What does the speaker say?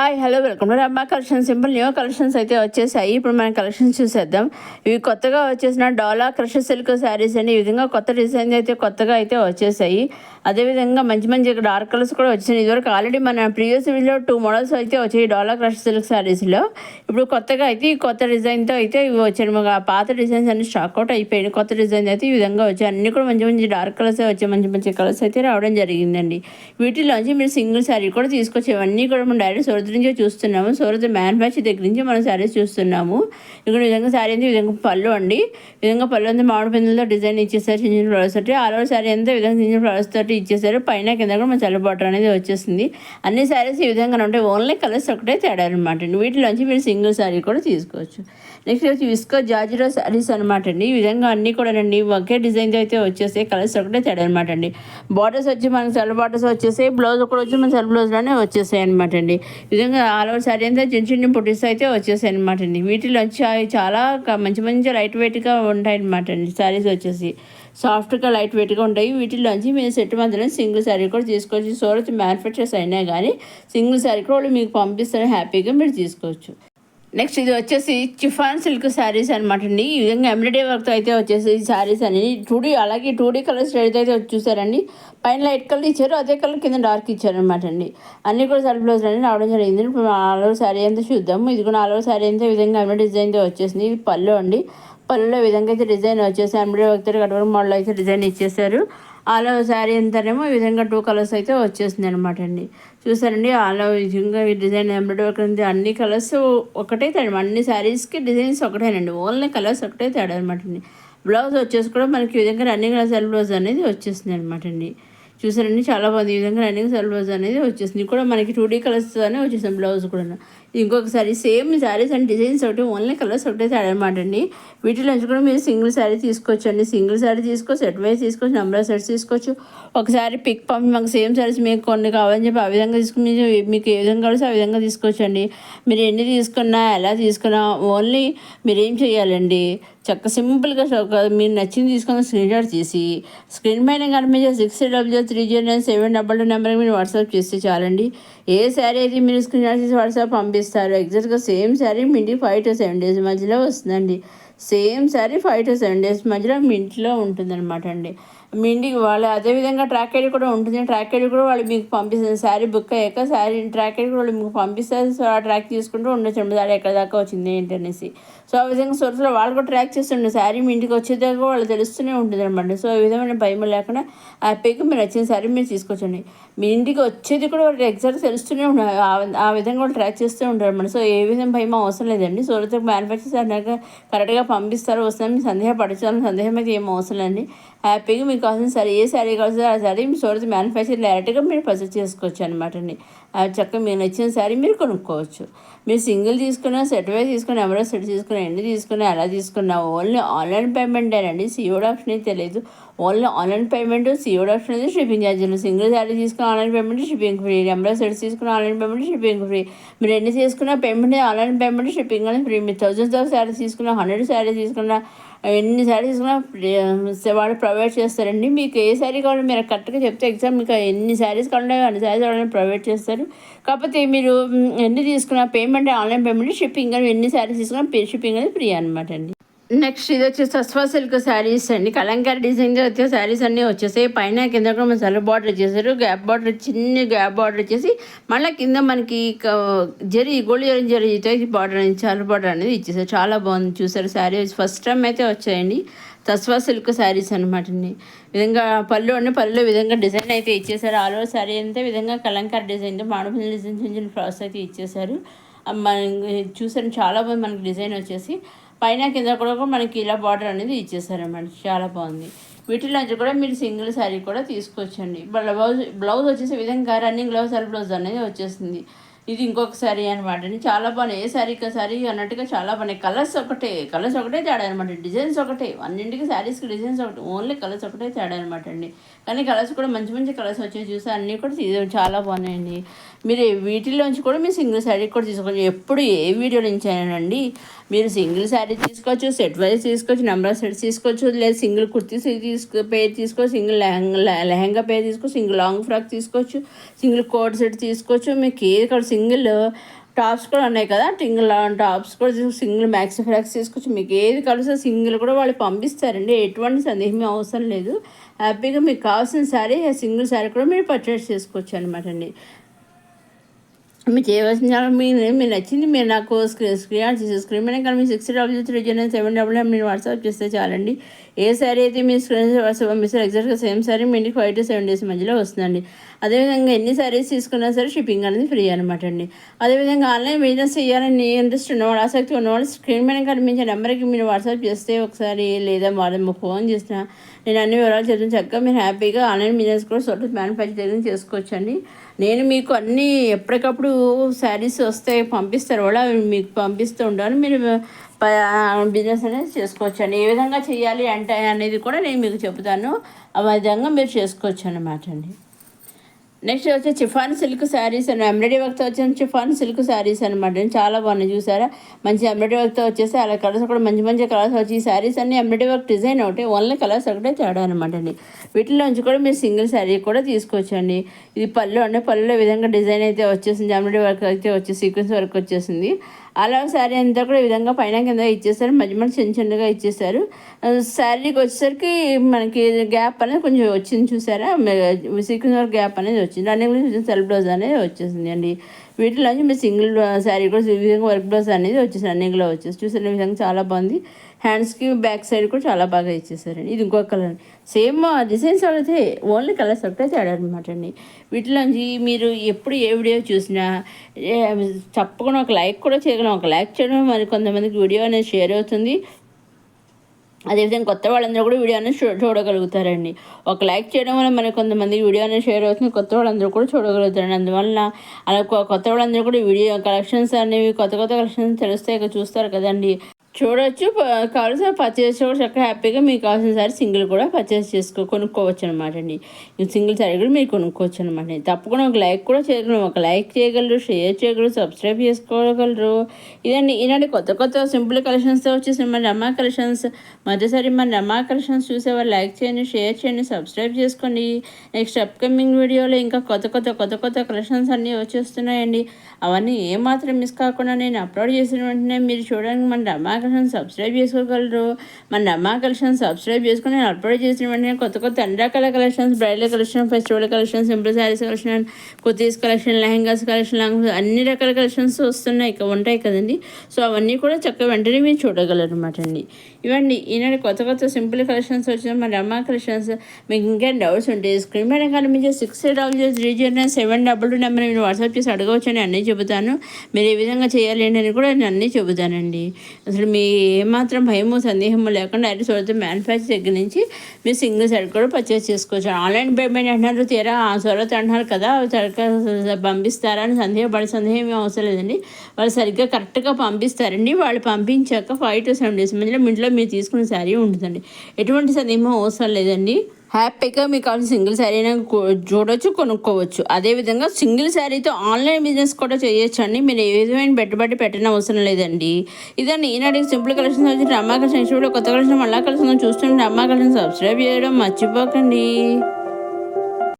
Hi hello welcome to రమ్మ collection. Simple new collections అయితే వచ్చేసాయి. ఇప్పుడు మనం కలెక్షన్స్ చూసేద్దాం. ఇవి కొత్తగా వచ్చేసిన డోలా క్రష్ సిల్క్ శారీస్ అండి. ఈ విధంగా కొత్త డిజైన్ అయితే కొత్తగా అయితే వచ్చేసాయి. అదేవిధంగా మంచి మంచి డార్క్ కలర్స్ కూడా వచ్చాయి. ఇదివరకు ఆల్రెడీ మన ప్రీవియస్ వీడియోలో 2 మోడల్స్ అయితే వచ్చాయి డోలా క్రష్ సిల్క్ శారీస్లో. ఇప్పుడు కొత్తగా అయితే ఈ కొత్త డిజైన్తో అయితే ఇవి వచ్చాయి. మాకు ఆ పాత డిజైన్స్ అన్ని స్టాక్అవుట్ అయిపోయాయి. కొత్త డిజైన్ అయితే ఈ విధంగా వచ్చాయి. అన్ని కూడా మంచి మంచి డార్క్ కలర్స్ వచ్చాయి. మంచి మంచి కలర్స్ అయితే రావడం జరిగిందండి. వీటిలోంచి మీరు సింగిల్ శారీ కూడా తీసుకొచ్చి ఇవన్నీ కూడా మనం డైరెక్ట్ సూరత్ నుంచే చూస్తున్నాము. సూరత్ మ్యానుఫ్యాక్చర్ దగ్గర నుంచి మనం శారీస్ చూస్తున్నాము. ఇక్కడ విధంగా శారీ అంతా ఈ విధంగా పళ్ళు అండి. ఈ విధంగా పళ్ళు అంతా మామిడి పిందులతో డిజైన్ ఇచ్చేసారు. చిన్న చిన్న ఫ్లవర్స్ తోటి ఆల్ ఓవర్ శారీ అంతా ఈ విధంగా చిన్న ఫ్లవర్స్ తోటి ఇచ్చేసారు. పైన కింద కూడా మన చల్ల బార్డర్ అనేది వచ్చేసింది. అన్ని శారీస్ ఈ విధంగా ఉంటాయి. ఓన్లీ కలర్స్ ఒకటే తేడా అనమాట. వీటిలోంచి మీరు సింగిల్ శారీ కూడా తీసుకోవచ్చు. నెక్స్ట్ వచ్చి విస్కో జాజిరో శారీస్ అనమాట అండి. ఈ విధంగా అన్నీ కూడా అండి ఒకే డిజైన్తో అయితే వచ్చేసాయి. కలర్స్ ఒకటే తేడా అనమాట అండి. బార్డర్స్ వచ్చి మనకి సెల్ బార్డర్స్ వచ్చేసాయి. బ్లౌజ్ కూడా వచ్చి మన సెల్ బ్లౌజ్లోనే వచ్చేసాయి అనమాట అండి. ఈ విధంగా ఆల్ ఓవర్ శారీ అంతా చిన్న చిన్న పుట్టిస్ అయితే వచ్చేసాయి అనమాట అండి. వీటిలో వచ్చి చాలా మంచి మంచి లైట్ వెయిట్గా ఉంటాయి అనమాట అండి. శారీస్ వచ్చేసి సాఫ్ట్గా లైట్ వెయిట్గా ఉంటాయి. వీటిలోంచి మీరు సెట్ మధ్యలో సింగిల్ శారీ కూడా తీసుకోవచ్చు. సూరత్ మ్యానుఫ్యాక్చర్స్ అయినా కానీ సింగిల్ శారీ కూడా వాళ్ళు మీకు పంపిస్తారు. హ్యాపీగా మీరు తీసుకోవచ్చు. నెక్స్ట్ ఇది వచ్చేసి చిఫాన్ సిల్క్ శారీస్ అనమాట అండి. ఈ విధంగా ఎంబ్రాయిడరీ వర్క్తో అయితే వచ్చేసి ఈ శారీస్ అనేది 2D కలర్స్ అయితే చూసారండి. పైన లైట్ కలర్ ఇచ్చారు, అదే కలర్ కింద డార్క్ ఇచ్చారనమాట అండి. అన్నీ కూడా సెల్ఫ్ బ్లౌజ్ అనేది రావడం జరిగింది. ఇప్పుడు ఆల్ ఓవర్ శారీ అంతా చూద్దాము. ఇది కూడా ఆల్ ఓవర్ శారీ అంతా ఈ విధంగా ఎంబ్రాయిడరీ డిజైన్తో వచ్చేసింది. ఇది పళ్ళు అండి. పళ్ళులో విధంగా అయితే డిజైన్ వచ్చేసి ఎంబ్రాయిడరీ వర్క్తో కట్వర్క్ మోడల్ అయితే డిజైన్ ఇచ్చేసారు. ఆల్ ఓవర్ శారీ అంతానేమో ఈ విధంగా 2 కలర్స్ అయితే వచ్చేసింది అనమాట అండి. చూసారండి ఆల్ ఓవర్ విధంగా ఈ డిజైన్ ఎంబ్రాయిడరీ వర్క్ ఉంది. అన్ని కలర్స్ ఒకటే తేడా, అన్ని శారీస్కి డిజైన్స్ ఒకటేనండి. ఓన్లీ కలర్స్ ఒకటే తేడా అనమాట అండి. బ్లౌజ్ వచ్చేసి కూడా మనకి ఈ విధంగా రన్నింగ్ సెల్ఫ్ బ్లౌజ్ అనేది వచ్చేసింది అనమాట అండి. చూసారండి చాలా బాగుంది. ఈ విధంగా రన్నింగ్ సెల్ఫ్ బ్లౌజ్ అనేది వచ్చేసింది. కూడా మనకి 2D కలర్స్తోనే వచ్చేసింది బ్లౌజ్ కూడా. ఇంకొకసారి సేమ్ శారీస్ అండ్ డిజైన్స్ ఒకటి, ఓన్లీ కలర్స్ ఒకటే తేడా అనమాట అండి. వీటిలోంచి కూడా మీరు సింగిల్ శారీ తీసుకోవచ్చండి. సింగిల్ శారీ తీసుకోవచ్చు, సెట్ వైజ్ తీసుకోవచ్చు, నెంబర్ ఆఫ్ సెట్స్ తీసుకోవచ్చు. ఒకసారి పిక్ పంపి మాకు సేమ్ శారీస్ మీకు కొన్ని కావాలని చెప్పి ఆ విధంగా తీసుకుని మీకు ఏ విధంగా కావాల్సి ఆ విధంగా తీసుకోవచ్చండి. మీరు ఎన్ని తీసుకున్నా ఎలా తీసుకున్నా ఓన్లీ మీరు ఏం చేయాలండి, చక్క సింపుల్గా మీరు నచ్చింది తీసుకున్న స్క్రీన్ షాట్ తీసి స్క్రీన్ పైన కనిపించే 6000309722 నెంబర్కి మీరు వాట్సాప్ చేస్తే చాలండి. ఏ శారీ అయితే మీరు స్క్రీన్ షాట్ తీసి వాట్సాప్ పంపిస్తారు ఎగ్జాక్ట్గా సేమ్ శారీ మీ ఇంటికి 5 to 7 days మధ్యలో వస్తుందండి. సేమ్ శారీ 5 to 7 days మధ్యలో మీ ఇంట్లో ఉంటుందన్నమాట అండి. మీ ఇంటికి వాళ్ళు అదేవిధంగా ట్రాక్ ఐడి కూడా ఉంటుంది. ట్రాక్ ఐడి కూడా వాళ్ళు మీకు పంపిస్తారు. శారీ బుక్ అయ్యాక శారీ ట్రాక్ ఐడి కూడా వాళ్ళు మీకు పంపిస్తారు. సో ఆ ట్రాక్ తీసుకుంటూ ఉండొచ్చు శారీ ఎక్కడ దాకా వచ్చింది ఏంటనేసి. సో ఆ విధంగా సోర్స్లో వాళ్ళు కూడా ట్రాక్ చేస్తుండే శారీ మీ ఇంటికి వచ్చేదాకా వాళ్ళు తెలుస్తూనే ఉంటుంది అనమాట. సో ఈ విధమైన భయం లేకుండా హ్యాపీగా మీరు వచ్చిన శారీ మీరు తీసుకొచ్చండి. మీ ఇంటికి వచ్చేది కూడా వాళ్ళకి ఎగ్జాక్ట్ తెలుస్తూనే ఉంటారు. ఆ విధంగా వాళ్ళు ట్రాక్ చేస్తూ ఉంటారు అనమాట. సో ఏ విధంగా భయం అవసరం లేదండి. సూరత్ మ్యానుఫ్యాక్చర్స్ అన్నాక కరెక్ట్గా పంపిస్తారు. వస్తుందని మీరు సందేహపడచాలని సందేహం అయితే ఏం అవసరం లేదండి. హ్యాపీగా మీకు కావాల్సిన సరే ఏ శారీ కావాల్సిన ఆ శారీ మీ సూరత్ మ్యానుఫ్యాక్చర్ డైరెక్ట్గా మీరు పర్చేస్ చేసుకోవచ్చు అనమాట అండి. చక్కగా మీరు నచ్చిన శారీ మీరు కొనుక్కోవచ్చు. మీరు సింగిల్ తీసుకున్నా, సెట్ వైజ్ తీసుకున్నా, ఎవరో సెట్ తీసుకున్నా, ఎన్ని తీసుకున్నా, ఎలా తీసుకున్నా ఓన్లీ ఆన్లైన్ పేమెంటేనండి. సిఓడి ఆప్షన్ అయితే తెలియదు. Only online payment, COD option అయితే షిప్పింగ్ ఛార్జీలు. సింగిల్ శారీ తీసుకున్న online payment shipping free. Number sets తీసుకున్న ఆన్లైన్ పేమెంట్ షిప్పింగ్ ఫ్రీ. మీరు ఎన్ని తీసుకున్నా పేమెంట్ ఆన్లైన్ పేమెంట్ షిప్పింగ్ అనేది ఫ్రీ. మీరు 1000s ఆఫ్ శారీస్ తీసుకున్నా, 100 శారీస్ తీసుకున్నా, ఎన్ని శారీస్ తీసుకున్నా వాళ్ళు ప్రొవైడ్ చేస్తారండి. మీకు ఏ శారీ కావాలో మీరు కరెక్ట్గా చెప్తే ఎగ్జామ్ మీకు ఎన్ని శారీస్ కావాలంటే అన్ని శారీస్ కావాలని ప్రొవైడ్ చేస్తారు. కాకపోతే మీరు ఎన్ని తీసుకున్నా పేమెంట్ ఆన్లైన్ పేమెంట్ షిప్పింగ్ అని ఎన్ని శారీస్ తీసుకున్నా షిప్పింగ్ అనేది ఫ్రీ అనమాట అండి. నెక్స్ట్ ఇది వచ్చేసి సస్వా సిల్క్ శారీస్ అండి. కలంకారీ డిజైన్తో వచ్చే శారీస్ అన్నీ వచ్చేసాయి. పైన కింద కూడా మన సెల్ఫ్ బార్డర్ ఇచ్చేసారు. గ్యాప్ బార్డర్, చిన్న గ్యాప్ బార్డర్ వచ్చేసి మళ్ళీ కింద మనకి గోల్డ్ జరీతో బార్డర్ సెల్ఫ్ బార్డర్ అనేది ఇచ్చేసారు. చాలా బాగుంది. చూసారు శారీ ఫస్ట్ టైం అయితే వచ్చాయండి. తస్వా సిల్క్ శారీస్ అనమాట అండి. విధంగా పళ్ళు విధంగా డిజైన్ అయితే ఇచ్చేసారు. ఆల్ ఓవర్ శారీ అంతా విధంగా కలంకారీ డిజైన్తో మామిడి డిజైన్ చిన్న చిన్న ఫ్లవర్స్ అయితే ఇచ్చేసారు. చూసారు చాలా బాగుంది. మనకి డిజైన్ వచ్చేసి పైన కింద కూడా మనకి ఇలా బార్డర్ అనేది ఇచ్చేసారన్నమాట. చాలా బాగుంది. వీటిలోంచి కూడా మీరు సింగిల్ శారీ కూడా తీసుకోవచ్చండి. బ్లౌజ్ వచ్చేసి విధంగా రన్నింగ్ సెల్ఫ్ బ్లౌజ్ అనేది వచ్చేసింది. ఇది ఇంకొక శారీ అనమాట అండి. చాలా బాగున్నాయి. ఏ శారీకి శారీ అన్నట్టుగా చాలా బాగున్నాయి. కలర్స్ ఒకటే తేడా అనమాట. డిజైన్స్ ఒకటే, అన్నింటికి శారీస్కి డిజైన్స్ ఒకటి, ఓన్లీ కలర్స్ ఒకటే తేడా అనమాట అండి. కానీ కలర్స్ కూడా మంచి మంచి కలర్స్ వచ్చాయి. చూసి అన్నీ కూడా చాలా బాగున్నాయండి. మీరు వీటిలోంచి కూడా మీరు సింగిల్ శారీ కూడా తీసుకోవచ్చు. ఎప్పుడు ఏ వీడియో నుంచి అయినానండి మీరు సింగిల్ శారీ తీసుకోవచ్చు, సెట్ వైజ్ తీసుకోవచ్చు, నెంబర్ ఆఫ్ సెట్స్ తీసుకోవచ్చు, లేదా సింగిల్ కుర్తీస్ పేర్ తీసుకోవచ్చు, సింగిల్ లెహంగా పేర్ తీసుకోవచ్చు, సింగిల్ లాంగ్ ఫ్రాక్ తీసుకోవచ్చు, సింగిల్ కోట్ సెట్ తీసుకోవచ్చు. మీకు ఏది కాదు సింగిల్ టాప్స్ కూడా ఉన్నాయి కదా, టింగిల్ టాప్స్ కూడా సింగిల్ మ్యాక్స్ ఫ్రాక్స్ తీసుకొచ్చి మీకు ఏది కలిసో సింగిల్ కూడా వాళ్ళు పంపిస్తారండి. ఎటువంటి సందేహం అవసరం లేదు. హ్యాపీగా మీకు కావాల్సిన శారీ సింగిల్ శారీ కూడా మీరు పర్చేస్ చేసుకోవచ్చు అనమాట అండి. మీరు చేయవలసిన మీరు నచ్చింది మీరు నాకు స్క్రీన్ స్క్రీన్ మీద కానీ మీరు 6000 మీరు వాట్సాప్ చేస్తే చాలండి. ఏ శారీ అయితే మీరు స్క్రీన్ వాట్సాప్ పంపిస్తారు ఎగ్జాక్ట్గా సేమ్ శారీ మీ ఇంటికి 5 to 7 days మధ్యలో వస్తుందండి. అదేవిధంగా ఎన్ని శారీస్ తీసుకున్నా సరే షిప్పింగ్ అనేది ఫ్రీ అనమాట అండి. అదేవిధంగా ఆన్లైన్ బిజినెస్ చేయాలని ఇంట్రెస్ట్ ఉన్నవాడు, ఆసక్తి ఉన్నవాడు స్క్రీన్ మీద కనిపించే నెంబర్కి మీరు వాట్సాప్ చేస్తే ఒకసారి లేదా వాళ్ళ ఫోన్ చేసినా నేను అన్ని వివరాలు చెప్తాను. చక్కగా మీరు హ్యాపీగా ఆన్లైన్ బిజినెస్ కూడా సొంత మ్యానుఫ్యాక్చరింగ్ చేసుకోవచ్చండి. నేను మీకు అన్నీ ఎప్పటికప్పుడు శారీస్ వస్తే పంపిస్తారు కూడా మీకు పంపిస్తూ ఉంటాను. మీరు బిజినెస్ అనేది చేసుకోవచ్చు అండి. ఏ విధంగా చేయాలి అంటే అనేది కూడా నేను మీకు చెబుతాను. ఆ విధంగా మీరు చేసుకోవచ్చు అన్నమాట అండి. నెక్స్ట్ వచ్చి చిఫాన్ సిల్క్ శారీస్ అని ఎంబ్రాయిడరీ వర్క్తో వచ్చిన చిఫాన్ సిల్క్ శారీస్ అనమాట. చాలా బాగున్నాయి చూసారా, మంచి ఎంబ్రాయిడరీ వర్క్తో వచ్చేసి అలా కలర్స్ కూడా మంచి మంచి కలర్స్ వచ్చి ఈ శారీస్ అన్ని ఎంబ్రాయిడరీ వర్క్ డిజైన్ ఒకటి, ఓన్లీ కలర్స్ ఒకటే తేడా అనమాట అండి. వీటిలోంచి కూడా మీరు సింగిల్ శారీ కూడా తీసుకోవచ్చండి. ఇది పళ్ళు అంటే పళ్ళులో విధంగా డిజైన్ అయితే వచ్చేసింది, ఎంబ్రాయిడరీ వర్క్ అయితే వచ్చేసి సీక్వెన్స్ వర్క్ వచ్చేసింది. అలా శారీ అంతా కూడా ఈ విధంగా పైన కింద ఇచ్చేసారు, మధ్య మధ్య చిన్న చిన్నగా ఇచ్చేసారు. శారీకి వచ్చేసరికి మనకి గ్యాప్ అనేది కొంచెం వచ్చింది చూసారా, సీక్వెన్స్ వర్క్ గ్యాప్ అనేది వచ్చింది. రన్నింగ్ కొంచెం సెల్ఫ్ బ్లౌజ్ అనేది వచ్చేసింది అండి. వీటిలోంచి మీరు సింగిల్ శారీ కూడా ఈ విధంగా వర్క్ బ్లౌజ్ అనేది వచ్చేసి రన్నింగ్లో వచ్చేసి చూసిన విధంగా చాలా బాగుంది. హ్యాండ్స్కి బ్యాక్ సైడ్ కూడా చాలా బాగా ఇచ్చేసారండి. ఇది ఇంకొక కలర్, సేమ్ డిజైన్స్ అయితే ఓన్లీ కలర్స్ ఒకటే తేడా అనమాట అండి. వీటిలోంచి మీరు ఎప్పుడు ఏ వీడియో చూసినా తప్పకుండా ఒక లైక్ కూడా చేయగలం. ఒక లైక్ చేయడం మరి కొంతమందికి వీడియో అనేది షేర్ అవుతుంది. అదేవిధంగా కొత్త వాళ్ళందరూ కూడా వీడియో అనేది చూడగలుగుతారండి. ఒక లైక్ చేయడం వల్ల మనకి కొంతమందికి వీడియో అనేది షేర్ అవుతుంది, కొత్త వాళ్ళందరూ కూడా చూడగలుగుతారండి. అందువల్ల అలా కొత్త వాళ్ళందరూ కూడా వీడియో కలెక్షన్స్ అనేవి కొత్త కొత్త కలెక్షన్స్ తెలుస్తాయి చూస్తారు కదండి, చూడొచ్చు. కావాల్సిన పర్చేస్ కూడా చక్కగా హ్యాపీగా మీకు కావాల్సిన సారీ సింగిల్ కూడా పర్చేస్ కొనుక్కోవచ్చు అనమాట అండి. సింగిల్ సారీ కూడా మీరు కొనుక్కోవచ్చు అనమాట. తప్పకుండా ఒక లైక్ కూడా చేయగలరు, ఒక లైక్ చేయగలరు, షేర్ చేయగలరు, సబ్స్క్రైబ్ చేసుకోగలరు. ఇదండి ఈనాటి కొత్త కొత్త సింపుల్ కలెక్షన్స్తో వచ్చేసిన మన రమా కలెక్షన్స్. మొదటిసారి మన రమా కలెక్షన్స్ చూసేవారు లైక్ చేయండి, షేర్ చేయండి, సబ్స్క్రైబ్ చేసుకోండి. నెక్స్ట్ అప్కమింగ్ వీడియోలో ఇంకా కొత్త కొత్త కలెక్షన్స్ అన్నీ వచ్చేస్తున్నాయండి. అవన్నీ ఏమాత్రం మిస్ కాకుండా నేను అప్లోడ్ చేసిన వెంటనే మీరు చూడడానికి మన రమా కలెక్షన్ సబ్స్క్రైబ్ చేసుకోగలరు. మన రమా కలెక్షన్ సబ్స్క్రైబ్ చేసుకుని నేను అప్లోడ్ చేసిన వెంటనే కొత్త అన్ని రకాల collections, bridal collection, festival collection, simple saris collection, kurtis collection, lehengas collection, అన్ని రకాల కలెక్షన్స్ వస్తున్నాయి ఉంటాయి కదండి. సో అవన్నీ కూడా చక్కగా వెంటనే మీరు చూడగలరు అనమాట అండి. ఇవన్నీ ఈనాడు కొత్త సింపుల్ కలెక్షన్స్ వచ్చిన మన రమా కలెక్షన్స్. మీకు ఇంకా డౌట్స్ ఉంటే స్క్రీన్ మీద కనిపించే 6800309722 నెంబర్ మీరు వాట్సాప్ చేసి అడగవచ్చు అని అన్నీ చెబుతాను. మీరు ఏ విధంగా చేయాలి అని కూడా నేను అన్నీ చెబుతానండి. అసలు మీ ఏమాత్రం భయము సందేహము లేకుండా అయితే సొంత మ్యానుఫ్యాక్చర్ దగ్గర నుంచి మీరు సింగిల్ సైడ్ కూడా పర్చేస్ చేసుకోవచ్చు. ఆన్లైన్ పేమెంట్ అంటున్నారు, తీరా సొరత అంటున్నారు కదా, పంపిస్తారా అని సందేహం అవసరం లేదండి. వాళ్ళు సరిగ్గా కరెక్ట్గా పంపిస్తారండి. వాళ్ళు పంపించాక 5 to 7 days మధ్యలో మీ ఇంట్లో మీరు తీసుకున్న శారీ ఉంటుందండి. ఎటువంటి సందేహం అవసరం లేదండి. హ్యాపీగా మీకు కావాల్సిన సింగిల్ శారీ చూడవచ్చు, కొనుక్కోవచ్చు. అదేవిధంగా సింగిల్ శారీతో ఆన్లైన్ బిజినెస్ కూడా చేయొచ్చు అండి. మీరు ఏ విధమైన పెట్టుబడి పెట్టిన అవసరం లేదండి. ఇదండి ఈనాటికి సింపుల్ కలెక్షన్ వచ్చి రమా కలెక్షన్. కొత్త కలెక్షన్ మళ్ళా కలెక్షన్ చూస్తుంటే రమా కలెక్షన్ సబ్స్క్రైబ్ చేయడం మర్చిపోకండి.